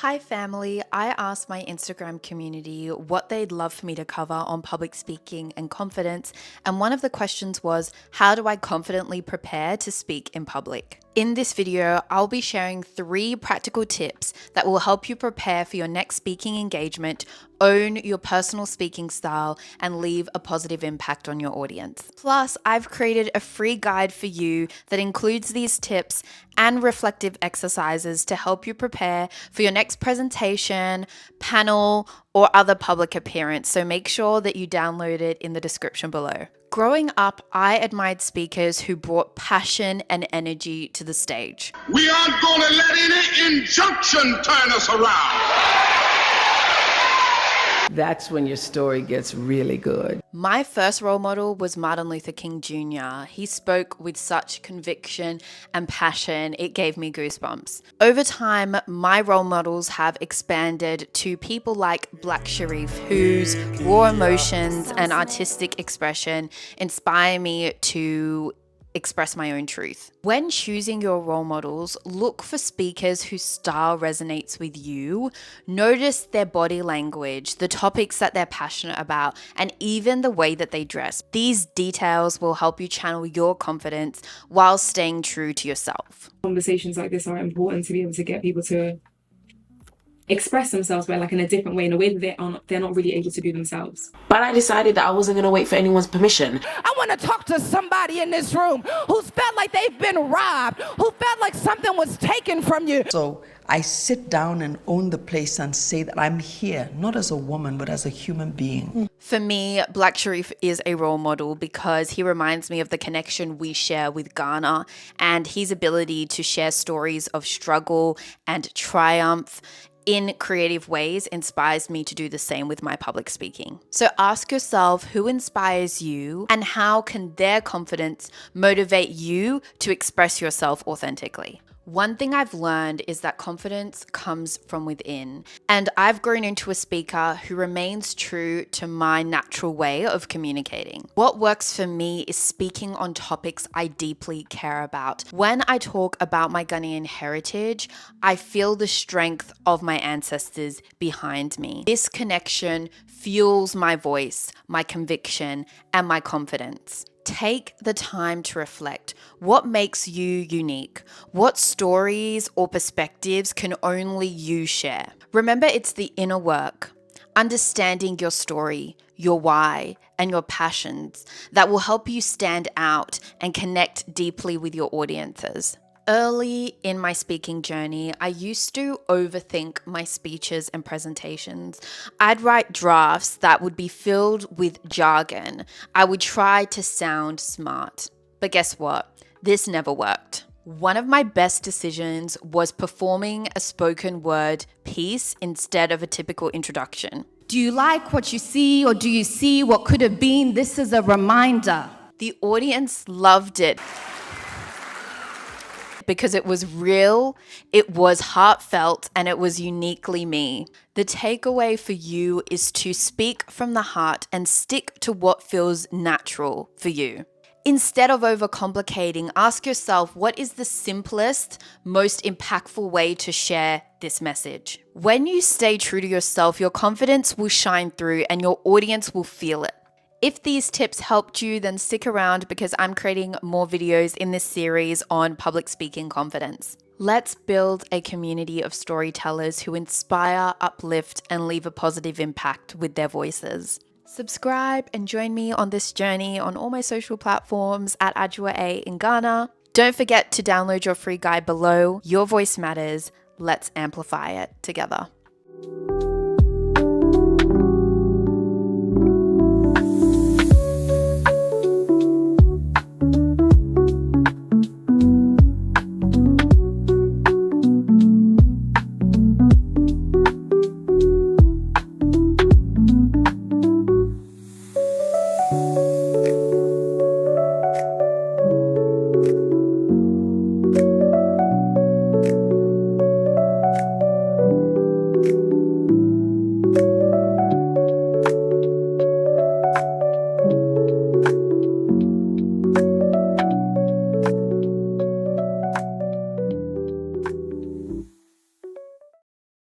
Hi family, I asked my Instagram community what they'd love for me to cover on public speaking and confidence, and one of the questions was, how do I confidently prepare to speak in public? In this video, I'll be sharing 3 practical tips that will help you prepare for your next speaking engagement, own your personal speaking style, and leave a positive impact on your audience. Plus, I've created a free guide for you that includes these tips and reflective exercises to help you prepare for your next presentation, panel, or other public appearance. So make sure that you download it in the description below. Growing up, I admired speakers who brought passion and energy to the stage. We aren't going to let any injunction turn us around. That's when your story gets really good. My first role model was Martin Luther King Jr. He spoke with such conviction and passion, it gave me goosebumps. Over time, my role models have expanded to people like Black Sherif, whose raw emotions and artistic expression inspire me to express my own truth. When choosing your role models, look for speakers whose style resonates with you. Notice their body language, the topics that they're passionate about, and even the way that they dress. These details will help you channel your confidence while staying true to yourself. Conversations like this are important to be able to get people to express themselves, but like in a different way, in a way that they're not really able to do themselves. But I decided that I wasn't gonna wait for anyone's permission. I want to talk to somebody in this room who's felt like they've been robbed, who felt like something was taken from you. So I sit down and own the place and say that I'm here, not as a woman, but as a human being. For me, Black Sherif is a role model because he reminds me of the connection we share with Ghana, and his ability to share stories of struggle and triumph in creative ways inspires me to do the same with my public speaking. So ask yourself who inspires you and how can their confidence motivate you to express yourself authentically. One thing I've learned is that confidence comes from within, and I've grown into a speaker who remains true to my natural way of communicating. What works for me is speaking on topics I deeply care about. When I talk about my Ghanaian heritage, I feel the strength of my ancestors behind me. This connection fuels my voice, my conviction, and my confidence. Take the time to reflect. What makes you unique? What stories or perspectives can only you share? Remember, it's the inner work, understanding your story, your why, and your passions that will help you stand out and connect deeply with your audiences. Early in my speaking journey, I used to overthink my speeches and presentations. I'd write drafts that would be filled with jargon. I would try to sound smart. But guess what? This never worked. One of my best decisions was performing a spoken word piece instead of a typical introduction. Do you like what you see, or do you see what could have been? This is a reminder. The audience loved it because it was real, it was heartfelt, and it was uniquely me. The takeaway for you is to speak from the heart and stick to what feels natural for you. Instead of overcomplicating, ask yourself, what is the simplest, most impactful way to share this message? When you stay true to yourself, your confidence will shine through and your audience will feel it. If these tips helped you, then stick around because I'm creating more videos in this series on public speaking confidence. Let's build a community of storytellers who inspire, uplift, and leave a positive impact with their voices. Subscribe and join me on this journey on all my social platforms at Adjoa A in Ghana. Don't forget to download your free guide below. Your voice matters. Let's amplify it together.